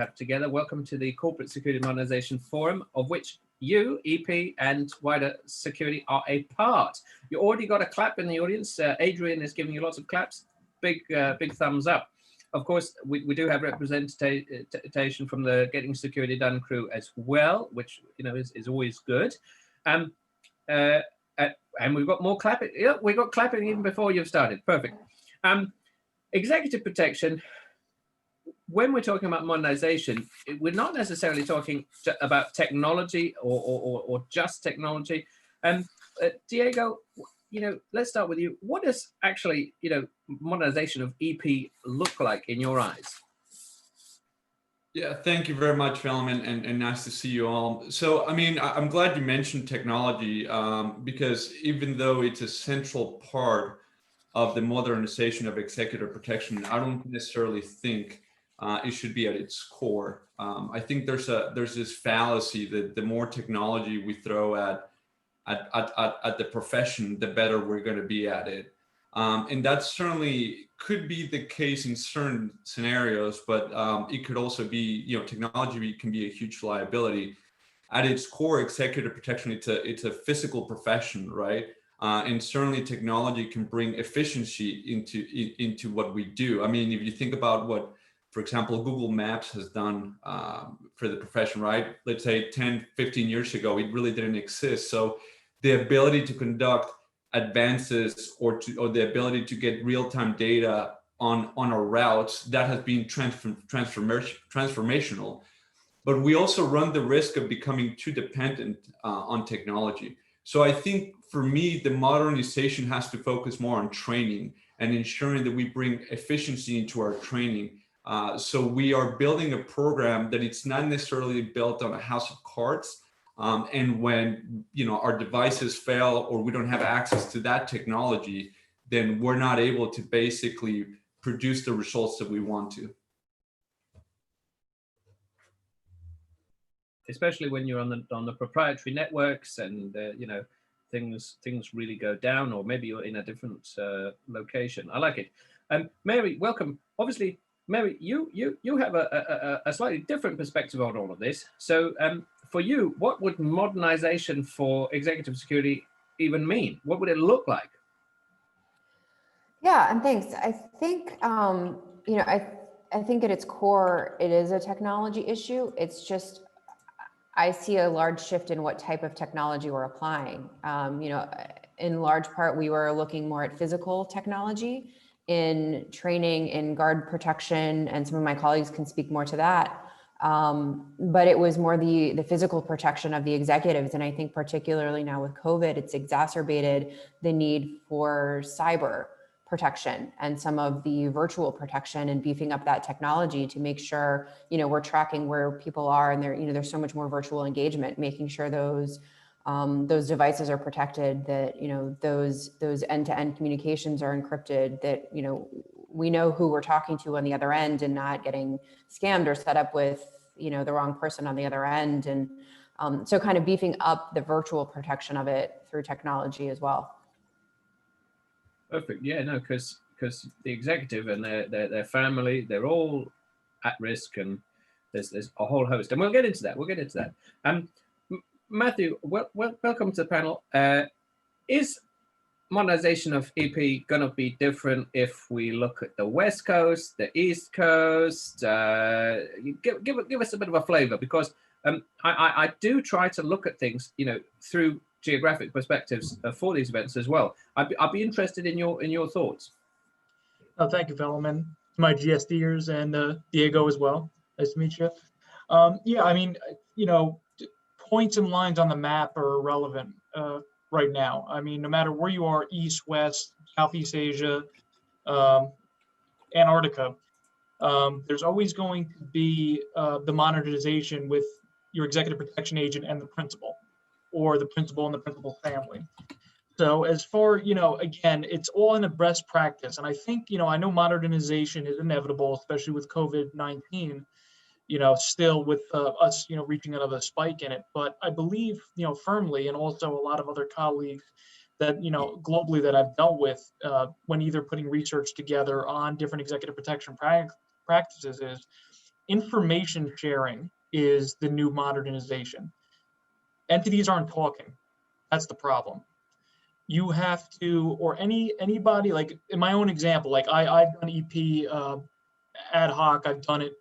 have together. Welcome to the Corporate Security Modernization Forum, of which you, EP, and wider security are a part. You already got a clap in the audience. Adrian is giving you lots of claps. Big thumbs up. Of course, we do have representation from the Getting Security Done crew as well, which is always good. And we've got more clapping. Yeah, we got clapping even before you've started. Perfect. Executive protection. When we're talking about modernization, we're not necessarily talking about technology or just technology. Diego, let's start with you. What does actually, modernization of EP look like in your eyes? Yeah, thank you very much, Velman, and nice to see you all. So, I mean, I'm glad you mentioned technology because even though it's a central part of the modernization of executive protection, I don't necessarily think it should be at its core. I think there's this fallacy that the more technology we throw at the profession, the better we're going to be at it. And that certainly could be the case in certain scenarios, but it could also be, technology can be a huge liability. At its core, executive protection, it's a physical profession, right? And certainly technology can bring efficiency into what we do. I mean, if you think about what, for example, Google Maps has done for the profession, right? Let's say 10, 15 years ago, it really didn't exist. So the ability to conduct advances or the ability to get real-time data on our routes, that has been transformational. But we also run the risk of becoming too dependent on technology. So I think for me, the modernization has to focus more on training and ensuring that we bring efficiency into our training. So we are building a program that it's not necessarily built on a house of cards. And when our devices fail or we don't have access to that technology, then we're not able to basically produce the results that we want to. Especially when you're on the proprietary networks and things really go down, or maybe you're in a different location. I like it. Mary, welcome. Obviously, Mary, you have a slightly different perspective on all of this. So for you, what would modernization for executive security even mean? What would it look like? Yeah, and thanks. I think I think at its core, it is a technology issue. It's just I see a large shift in what type of technology we're applying. In large part, we were looking more at physical technology in training in guard protection, and some of my colleagues can speak more to that. But it was more the physical protection of the executives. And I think particularly now with COVID, it's exacerbated the need for cyber protection and some of the virtual protection, and beefing up that technology to make sure, we're tracking where people are, and there's so much more virtual engagement, making sure those devices are protected, that, those end-to-end communications are encrypted, that, we know who we're talking to on the other end and not getting scammed or set up with, the wrong person on the other end. And so kind of beefing up the virtual protection of it through technology as well. Perfect. Yeah, no, because the executive and their family, they're all at risk, and there's a whole host, and we'll get into that. Matthew, welcome to the panel. Is modernization of EP going to be different if we look at the West Coast, the East Coast? Give us a bit of a flavor, because I do try to look at things, through geographic perspectives for these events as well. I'd be interested in your thoughts. Oh, thank you, Velman. My GSDers and Diego as well. Nice to meet you. Yeah, I mean, points and lines on the map are irrelevant right now. I mean, no matter where you are, East, West, Southeast Asia, Antarctica, there's always going to be the modernization with your executive protection agent and the principal, or the principal and the principal family. So as far, again, it's all in a best practice. And I think, I know modernization is inevitable, especially with COVID-19, still with us, reaching another spike in it. But I believe, firmly, and also a lot of other colleagues that, globally that I've dealt with when either putting research together on different executive protection practices is information sharing is the new modernization. Entities aren't talking. That's the problem. You have to, or anybody, like in my own example, like I've done EP ad hoc. I've done it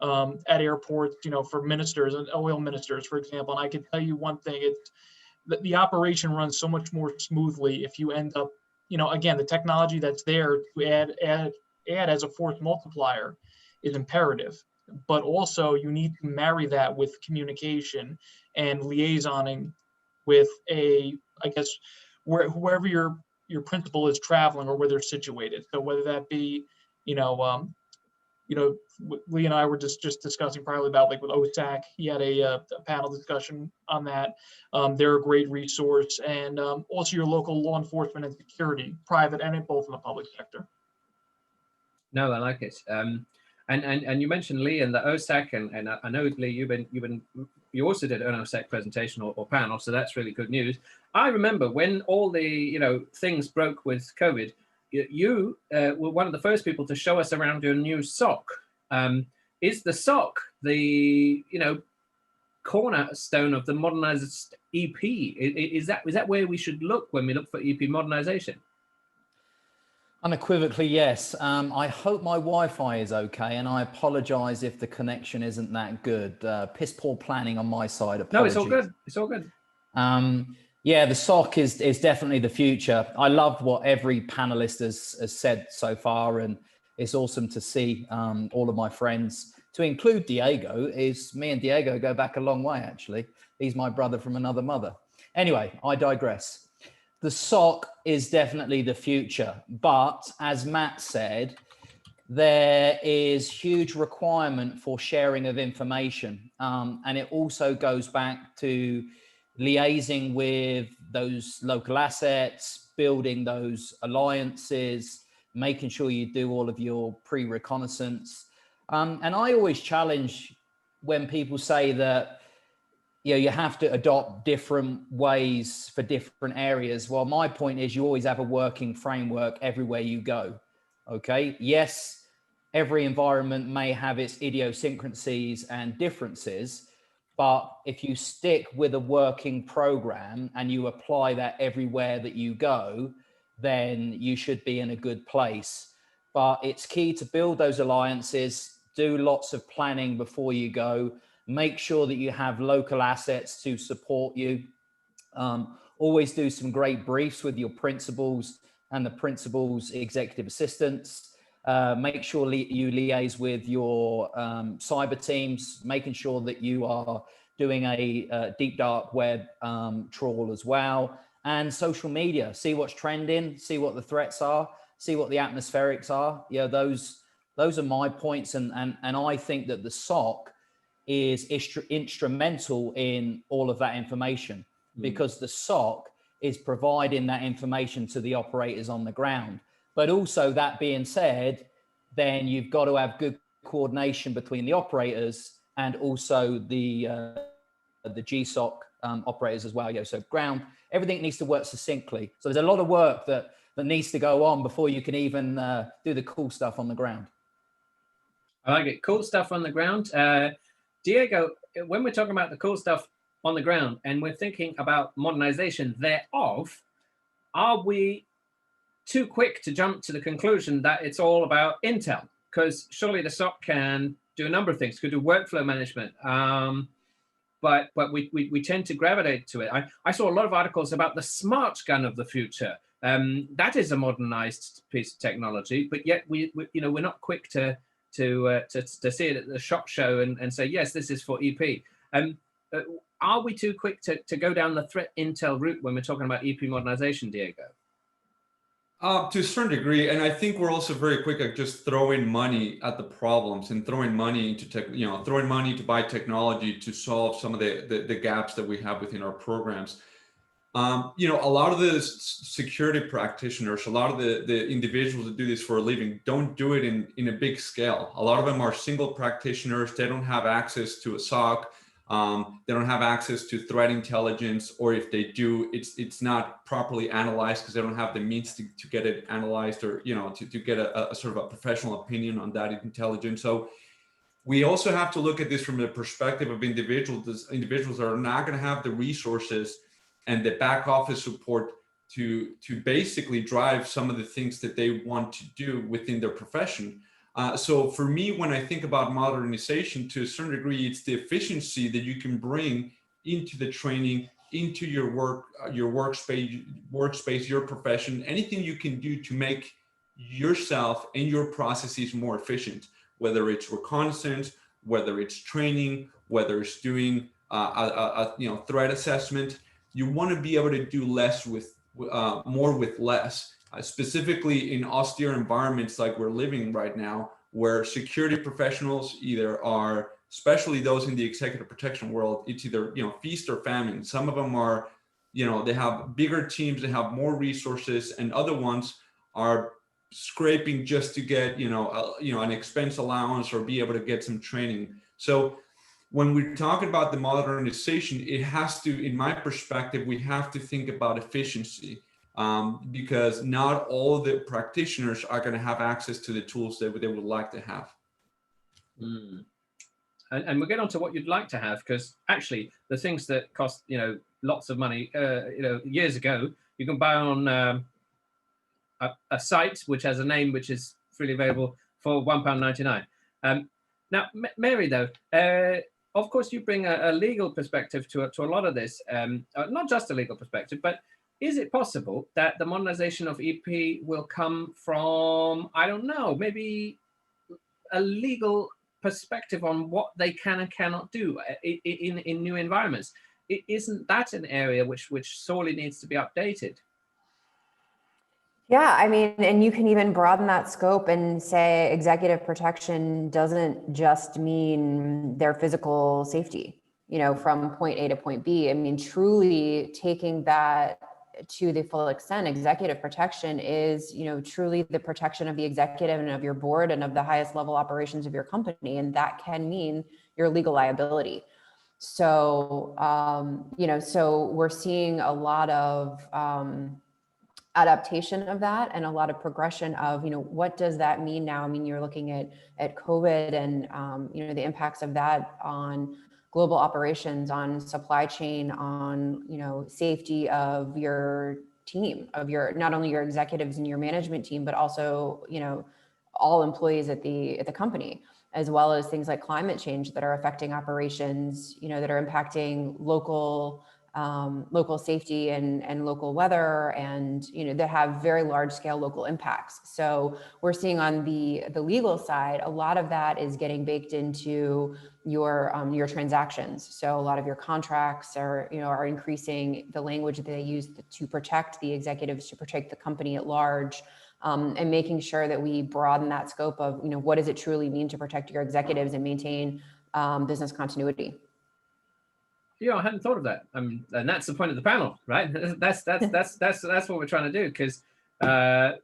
at airports, for ministers and oil ministers, for example. And I can tell you one thing: it's the operation runs so much more smoothly if you end up, again, the technology that's there to add as a force multiplier is imperative. But also you need to marry that with communication and liaisoning with I guess, wherever your principal is traveling or where they're situated. So whether that be, Lee and I were just discussing probably about, like, with OSAC, he had a panel discussion on that. They're a great resource, and also your local law enforcement and security, private and both in the public sector. No, I like it. And you mentioned Lee and the OSAC, and I know, Lee, you also did an OSAC presentation or panel, so that's really good news. I remember when all the things broke with COVID, you were one of the first people to show us around your new SOC. Is the SOC the cornerstone of the modernized EP? Is that where we should look when we look for EP modernization? Unequivocally, yes. I hope my Wi-Fi is okay, and I apologize if the connection isn't that good. Piss poor planning on my side. Apologies. No, it's all good. It's all good. Yeah, the SOC is definitely the future. I love what every panelist has said so far, and it's awesome to see all of my friends, to include Diego. Me and Diego go back a long way, actually. He's my brother from another mother. Anyway, I digress. The SOC is definitely the future, but as Matt said, there is huge requirement for sharing of information. And it also goes back to liaising with those local assets, building those alliances, making sure you do all of your pre-reconnaissance. And I always challenge when people say that you have to adopt different ways for different areas. Well, my point is you always have a working framework everywhere you go. Okay. Yes, every environment may have its idiosyncrasies and differences, but if you stick with a working program and you apply that everywhere that you go, then you should be in a good place. But it's key to build those alliances, do lots of planning before you go. Make sure that you have local assets to support you. Always do some great briefs with your principals and the principal's executive assistants. Make sure you liaise with your cyber teams, making sure that you are doing a deep dark web trawl as well. And social media, see what's trending, see what the threats are, see what the atmospherics are. Those are my points. And I think that the SOC is instrumental in all of that information, because the SOC is providing that information to the operators on the ground. But also, that being said, then you've got to have good coordination between the operators and also the GSOC operators as well. So ground, everything needs to work succinctly. So there's a lot of work that needs to go on before you can even do the cool stuff on the ground. I like it. Cool stuff on the ground. Diego, when we're talking about the cool stuff on the ground and we're thinking about modernization thereof, are we too quick to jump to the conclusion that it's all about intel? Because surely the SOC can do a number of things, could do workflow management, but we tend to gravitate to it. I saw a lot of articles about the smart gun of the future. That is a modernized piece of technology, but yet we're not quick to see it at the SHOT Show and say, yes, this is for EP. Are we too quick to go down the threat intel route when we're talking about EP modernization, Diego? To a certain degree, and I think we're also very quick at just throwing money at the problems and throwing money into throwing money to buy technology to solve some of the gaps that we have within our programs. A lot of the security practitioners, a lot of the individuals that do this for a living don't do it in a big scale. A lot of them are single practitioners. They don't have access to a SOC. They don't have access to threat intelligence, or if they do, it's not properly analyzed because they don't have the means to get it analyzed, or to get a sort of a professional opinion on that intelligence. So we also have to look at this from the perspective of individuals that are not going to have the resources and the back office support to basically drive some of the things that they want to do within their profession. So for me, when I think about modernization, to a certain degree, it's the efficiency that you can bring into the training, into your work, your workspace, your profession, anything you can do to make yourself and your processes more efficient, whether it's reconnaissance, whether it's training, whether it's doing threat assessment. You want to be able to do less with more with less, specifically in austere environments like we're living right now, where security professionals either are, especially those in the executive protection world, it's either feast or famine. Some of them are, they have bigger teams, they have more resources, and other ones are scraping just to get an expense allowance or be able to get some training. So when we're talking about the modernization, it has to, in my perspective, we have to think about efficiency, because not all of the practitioners are going to have access to the tools that they would like to have. And we'll get on to what you'd like to have, because actually the things that cost lots of money, years ago, you can buy on a site which has a name which is freely available for £1.99. Now, Mary, though, of course, you bring a legal perspective to a lot of this, not just a legal perspective, but is it possible that the modernization of EP will come from, I don't know, maybe a legal perspective on what they can and cannot do in new environments? Isn't that an area which sorely needs to be updated? Yeah, I mean, and you can even broaden that scope and say executive protection doesn't just mean their physical safety, from point A to point B. I mean, truly taking that to the full extent, executive protection is, truly the protection of the executive and of your board and of the highest level operations of your company. And that can mean your legal liability. So, so we're seeing a lot of, adaptation of that and a lot of progression of, what does that mean now? I mean, you're looking at COVID and, the impacts of that on global operations, on supply chain, on, safety of your team, of not only your executives and your management team, but also, all employees at the company, as well as things like climate change that are affecting operations, that are impacting local safety and local weather, and that have very large scale local impacts. So we're seeing on the legal side, a lot of that is getting baked into your transactions. So a lot of your contracts are increasing the language that they use to protect the executives, to protect the company at large, and making sure that we broaden that scope of what does it truly mean to protect your executives and maintain business continuity. I hadn't thought of that. And that's the point of the panel, right? That's what we're trying to do, because knuckle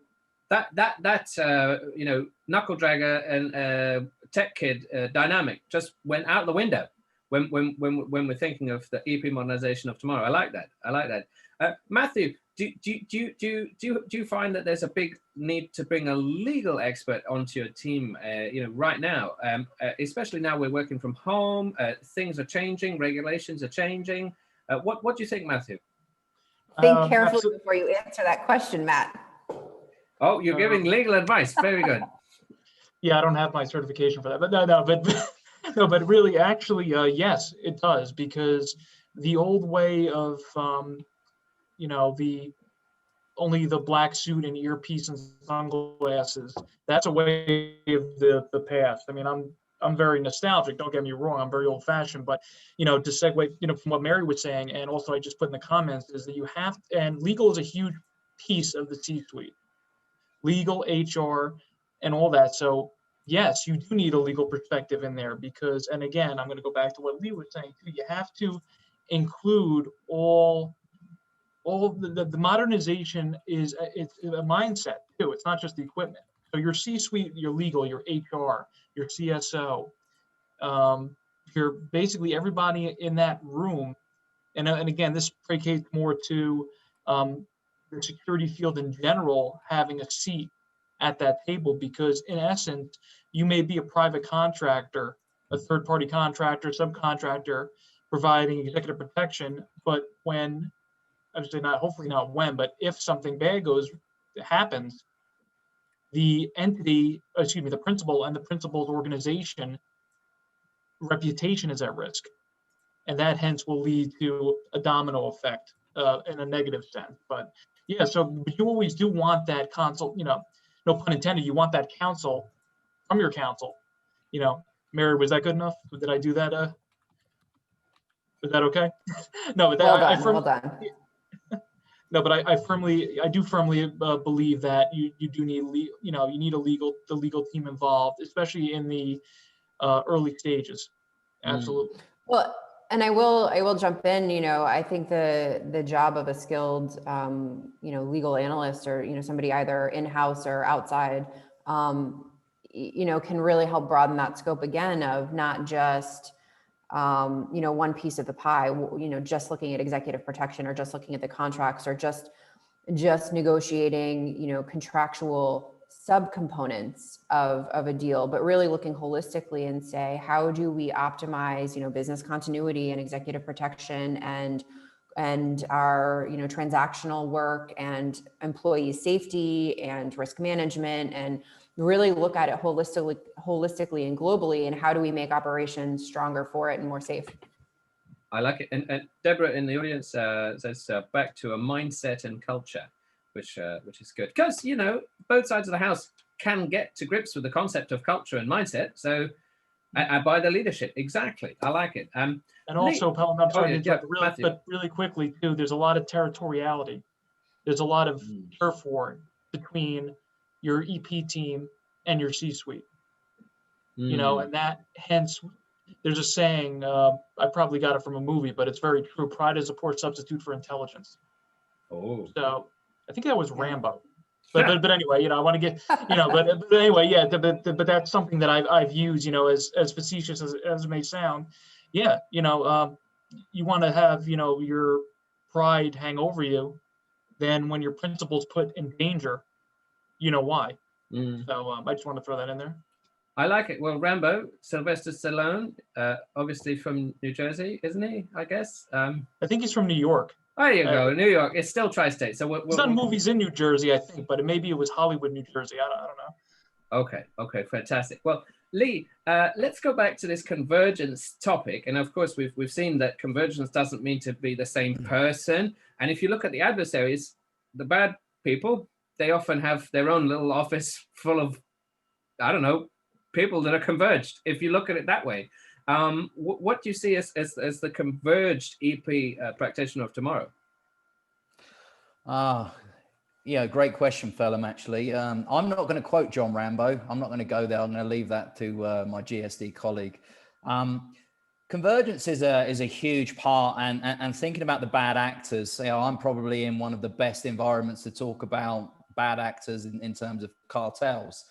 dragger and tech kid dynamic just went out the window when we're thinking of the EP modernization of tomorrow. I like that. Matthew, do you find that there's a big need to bring a legal expert onto your team, right now, especially now we're working from home, things are changing, regulations are changing. What do you think, Matthew? Think carefully before you answer that question, Matt. Oh, you're giving legal advice. Very good. Yeah, I don't have my certification for that, but but really, actually, yes, it does, because the old way of, only the black suit and earpiece and sunglasses, that's a way of the past. I mean, I'm very nostalgic, don't get me wrong, I'm very old fashioned, but, to segue, from what Mary was saying, and also I just put in the comments, is that you have, and legal is a huge piece of the C-suite, legal, HR, and all that. So yes, you do need a legal perspective in there, because, and again, I'm going to go back to what Lee was saying too, you have to include all the modernization it's a mindset too. It's not just the equipment. So your C-suite, your legal, your HR, your CSO, you're basically everybody in that room. And again, this predicates more to the security field in general having a seat at that table, because in essence, you may be a private contractor a third-party contractor, subcontractor providing executive protection. But when, obviously not, hopefully not when, but if something bad happens, the entity, excuse me, the principal and the principal's organization reputation is at risk. And that hence will lead to a domino effect in a negative sense. But yeah, so you always do want that consult, no pun intended, you want that counsel from your counsel. Mary, was that good enough? Did I do that? Was that okay? No, but Well done. No, but I do firmly believe that you do need, you need the legal team involved, especially in the early stages. Absolutely. Well, and I will jump in. I think the job of a skilled, legal analyst, or somebody either in-house or outside, can really help broaden that scope again of not just one piece of the pie. Just looking at executive protection, or just looking at the contracts, or just negotiating contractual subcomponents of a deal, but really looking holistically and say, how do we optimize business continuity and executive protection and our transactional work and employee safety and risk management, and really look at it holistically and globally, and how do we make operations stronger for it and more safe. I like it. And Deborah in the audience says back to a mindset and culture, which is good, because both sides of the house can get to grips with the concept of culture and mindset. So by the leadership, exactly. I like it. And also, Pelham, I'm sorry to interrupt, Matthew. but really quickly too, there's a lot of territoriality. There's a lot of turf war between your EP team and your C-suite. And that hence, there's a saying, I probably got it from a movie, but it's very true. Pride is a poor substitute for intelligence. Oh. So I think that was Rambo. But anyway, I want to get, but anyway, yeah, but that's something that I've used, as facetious as it may sound. Yeah, you want to have, your pride hang over you. Then when your principle's put in danger, you know why. So I just want to throw that in there. I like it. Well, Rambo, Sylvester Stallone, obviously from New Jersey, isn't he? I guess. I think he's from New York. There you go, New York. It's still tri-state. So he's done movies in New Jersey, I think, but maybe it was Hollywood, New Jersey. I don't know. Okay, fantastic. Well, Lee, let's go back to this convergence topic. And of course, we've seen that convergence doesn't mean to be the same person. And if you look at the adversaries, the bad people, they often have their own little office full of, I don't know, people that are converged, if you look at it that way. What do you see as the converged EP practitioner of tomorrow? Yeah, great question, Phelim, actually. I'm not going to quote John Rambo. I'm not going to go there. I'm going to leave that to my GSD colleague. Convergence is a huge part, and thinking about the bad actors, I'm probably in one of the best environments to talk about bad actors in terms of cartels.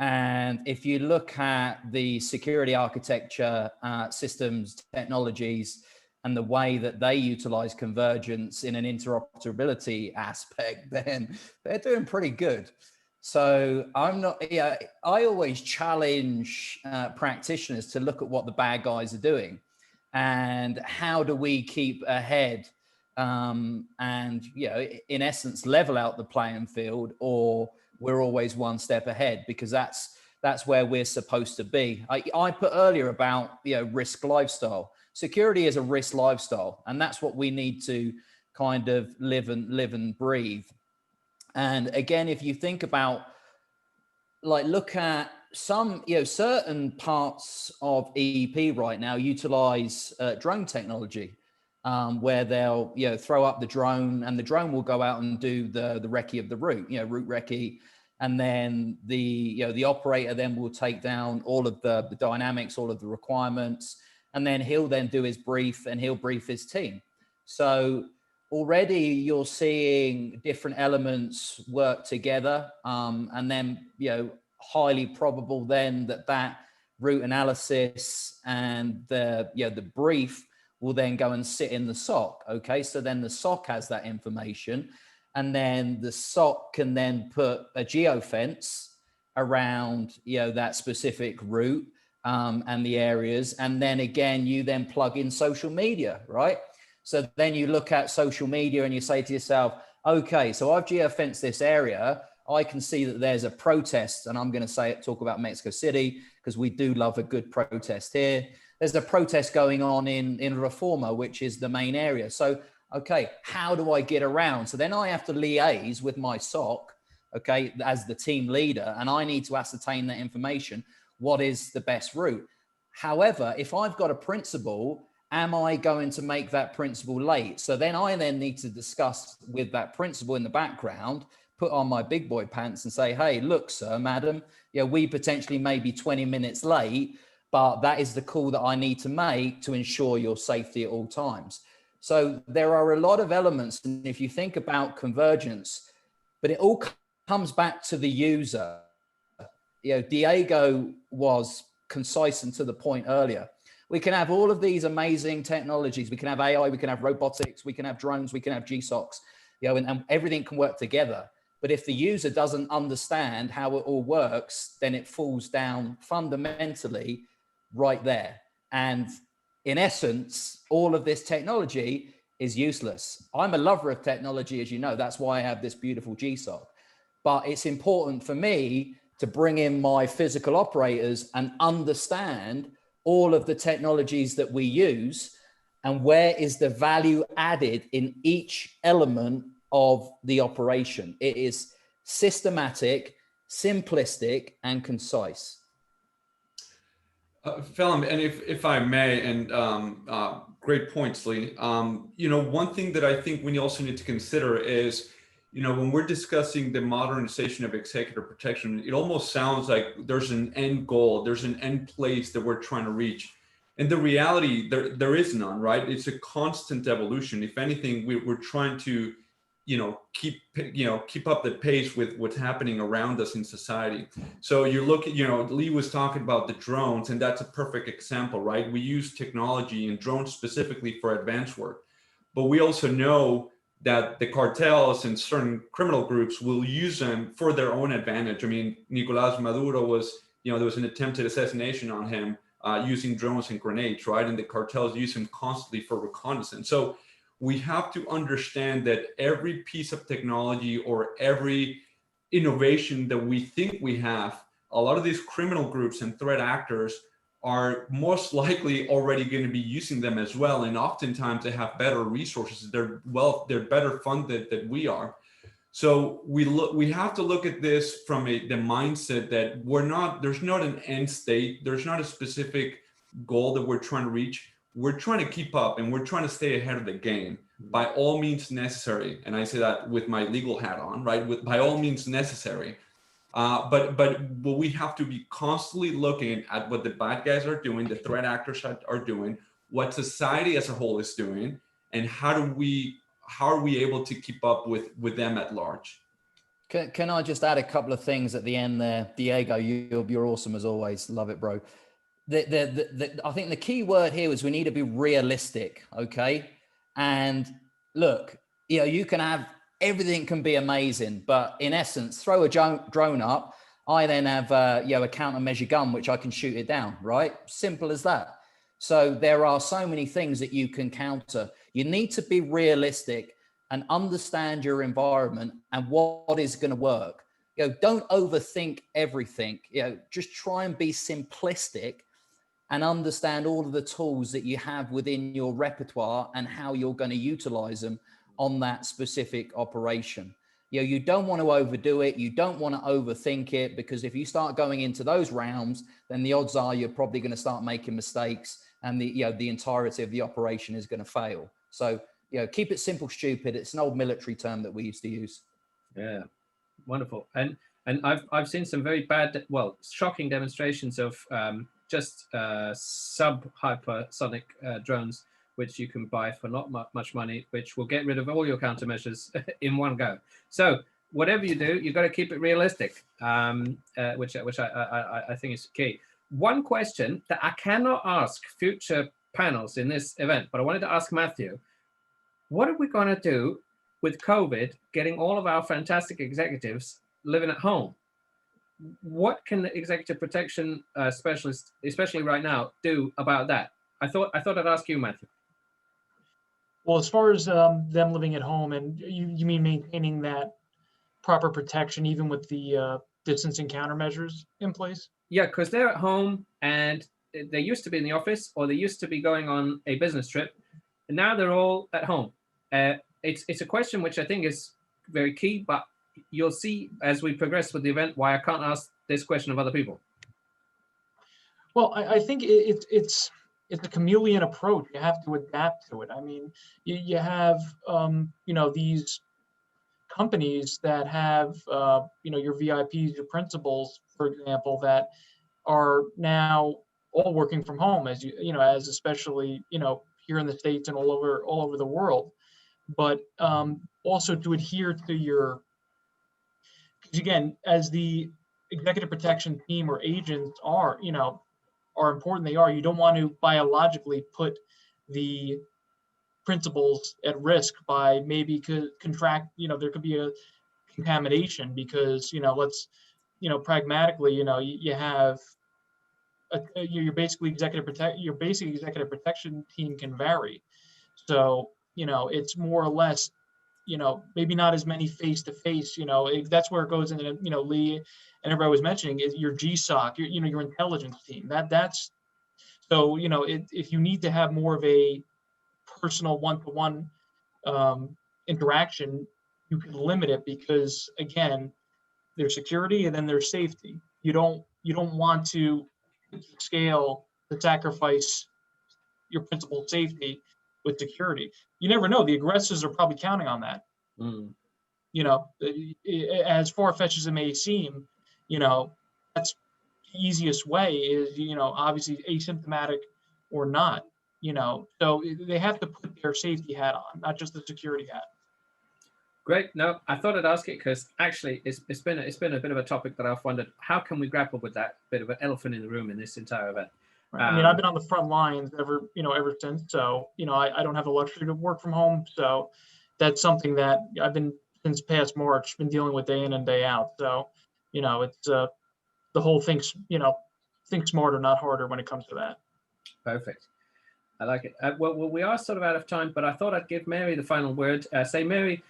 And if you look at the security architecture, systems, technologies, and the way that they utilize convergence in an interoperability aspect, then they're doing pretty good. So I always challenge practitioners to look at what the bad guys are doing and how do we keep ahead and, in essence, level out the playing field, or we're always one step ahead, because that's where we're supposed to be. I put earlier about, risk lifestyle. Security is a risk lifestyle, and that's what we need to kind of live and breathe. And again, if you think about, look at some, certain parts of EP right now utilize drone technology, where they'll, throw up the drone, and the drone will go out and do the recce of the route, route recce. And then the operator then will take down all of the dynamics, all of the requirements, and then he'll then do his brief, and he'll brief his team. So already you're seeing different elements work together, and then, highly probable then that route analysis and the brief will then go and sit in the SOC. Okay, so then the SOC has that information, and then the SOC can then put a geofence around, that specific route, and the areas. And then again, you then plug in social media, right? So then you look at social media and you say to yourself, okay, so I've geofenced this area. I can see that there's a protest, and I'm going to talk about Mexico City because we do love a good protest here. There's a protest going on in Reforma, which is the main area. So, okay, how do I get around? So then I have to liaise with my SOC, okay, as the team leader, and I need to ascertain that information. What is the best route? However, if I've got a principal, am I going to make that principal late? So then I need to discuss with that principal in the background, put on my big boy pants and say, hey, look, sir, madam, yeah, we potentially may be 20 minutes late, but that is the call that I need to make to ensure your safety at all times. So there are a lot of elements. And if you think about convergence, but it all comes back to the user. You know, Diego was concise and to the point earlier. We can have all of these amazing technologies. We can have AI, we can have robotics, we can have drones, we can have GSOCs, you know, and everything can work together. But if the user doesn't understand how it all works, then it falls down fundamentally right there. And in essence, all of this technology is useless. I'm a lover of technology, as you know. That's why I have this beautiful GSOC. But it's important for me to bring in my physical operators and understand all of the technologies that we use and where is the value added in each element of the operation. It is systematic, simplistic, and concise. Phelim, and if I may, and great points, Lee. You know, one thing that I think we also need to consider is, you know, when we're discussing the modernization of executive protection, it almost sounds like there's an end goal, there's an end place that we're trying to reach. And the reality, there is none, right? It's a constant evolution. If anything, we're trying to, you know, keep up the pace with what's happening around us in society. So you look at, you know, Lee was talking about the drones, and that's a perfect example, right? We use technology and drones specifically for advanced work, but we also know that the cartels and certain criminal groups will use them for their own advantage. I mean, Nicolas Maduro was, you know, there was an attempted assassination on him using drones and grenades, right? And the cartels use them constantly for reconnaissance. So we have to understand that every piece of technology or every innovation that we think we have, a lot of these criminal groups and threat actors are most likely already going to be using them as well. And oftentimes they have better resources. They're better funded than we are. So we have to look at this from the mindset that there's not an end state. There's not a specific goal that we're trying to reach. We're trying to keep up and we're trying to stay ahead of the game by all means necessary. And I say that with my legal hat on, right? By all means necessary. But we have to be constantly looking at what the bad guys are doing, the threat actors are doing, what society as a whole is doing, and how are we able to keep up with them at large? Can I just add a couple of things at the end there? Diego, you're awesome as always. Love it, bro. I think the key word here is we need to be realistic, okay? And look, you know, you can have everything can be amazing, but in essence, throw a drone up. I then have a countermeasure gun, which I can shoot it down, right? Simple as that. So there are so many things that you can counter. You need to be realistic and understand your environment and what is going to work. You know, don't overthink everything. You know, just try and be simplistic and understand all of the tools that you have within your repertoire and how you're going to utilize them on that specific operation. You know, you don't want to overdo it. You don't want to overthink it, because if you start going into those realms, then the odds are you're probably going to start making mistakes and the entirety of the operation is going to fail. So, you know, keep it simple, stupid. It's an old military term that we used to use. Yeah, wonderful. And I've seen some very bad, shocking demonstrations of just sub-hypersonic drones, which you can buy for not much money, which will get rid of all your countermeasures in one go. So whatever you do, you've got to keep it realistic, which I think is key. One question that I cannot ask future panels in this event, but I wanted to ask Matthew, what are we going to do with COVID, getting all of our fantastic executives living at home? what can the executive protection specialist, especially right now, do about that? I thought I'd ask you, Matthew. Well, as far as them living at home, and you mean maintaining that proper protection even with the distancing countermeasures in place? Yeah, because they're at home and they used to be in the office or they used to be going on a business trip, and now they're all at home. It's a question which I think is very key, but you'll see as we progress with the event why I can't ask this question of other people. Well, I think it's a chameleon approach. You have to adapt to it. I mean, you have these companies that have your VIPs, your principals, for example, that are now all working from home, as as especially here in the States and all over the world. But also to adhere to your, because again, as the executive protection team or agents are important, they are. You don't want to biologically put the principals at risk by maybe contract. There could be a contamination because let's pragmatically you have your basic executive protection team can vary. So it's more or less maybe not as many face to face. That's where it goes into Lee and everybody was mentioning is your GSOC, your intelligence team. That's so if you need to have more of a personal one-to-one interaction, you can limit it because again, there's security and then there's safety. You don't want to scale to sacrifice your principal safety with security. You never know. The aggressors are probably counting on that. Mm. As far-fetched as it may seem, that's the easiest way is, obviously asymptomatic or not, so they have to put their safety hat on, not just the security hat. Great. No, I thought I'd ask it because actually it's been a bit of a topic that I've wondered, how can we grapple with that bit of an elephant in the room in this entire event? Right. I mean, I've been on the front lines ever since. So, I don't have the luxury to work from home. So that's something that I've been since past March, been dealing with day in and day out. So, it's the whole thing's, think smarter, not harder when it comes to that. Perfect. I like it. Well, we are sort of out of time, but I thought I'd give Mary the final word. Say, Mary,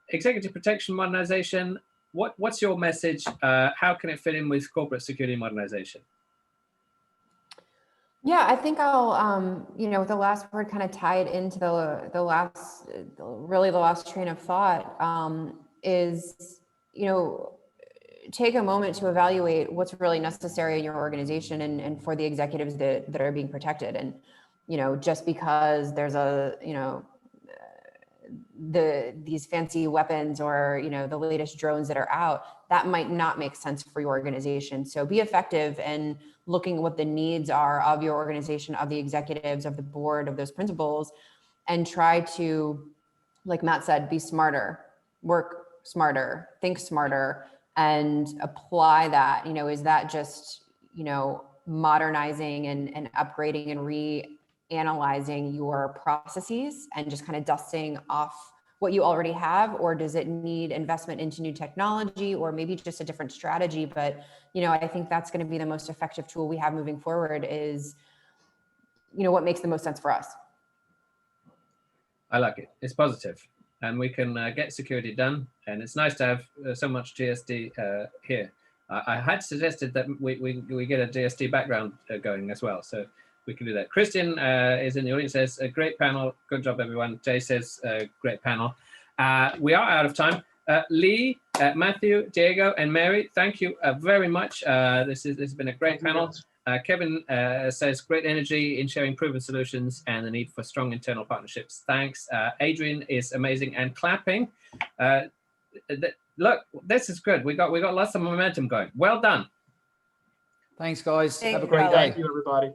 Executive Protection Modernization, what's your message? How can it fit in with corporate security modernization? Yeah, I think I'll, with the last word kind of tied into the last train of thought is, take a moment to evaluate what's really necessary in your organization and for the executives that are being protected. And, just because there's these fancy weapons or, the latest drones that are out, that might not make sense for your organization. So be effective in looking at what the needs are of your organization, of the executives, of the board, of those principals, and try to, like Matt said, be smarter, work smarter, think smarter, and apply that. Is that just, modernizing and upgrading and reanalyzing your processes and just kind of dusting off what you already have, or does it need investment into new technology or maybe just a different strategy? But, I think that's going to be the most effective tool we have moving forward is, what makes the most sense for us. I like it. It's positive, and we can get security done. And it's nice to have so much GSD here. I had suggested that we get a GSD background going as well, so we can do that. Christian is in the audience, says, a great panel. Good job, everyone. Jay says, great panel. We are out of time. Lee, Matthew, Diego, and Mary, thank you very much. This has been a great panel. Kevin says, great energy in sharing proven solutions and the need for strong internal partnerships. Thanks. Adrian is amazing and clapping. Look, this is good. We got lots of momentum going. Well done. Thanks, guys. Have a great day. Thank you, everybody.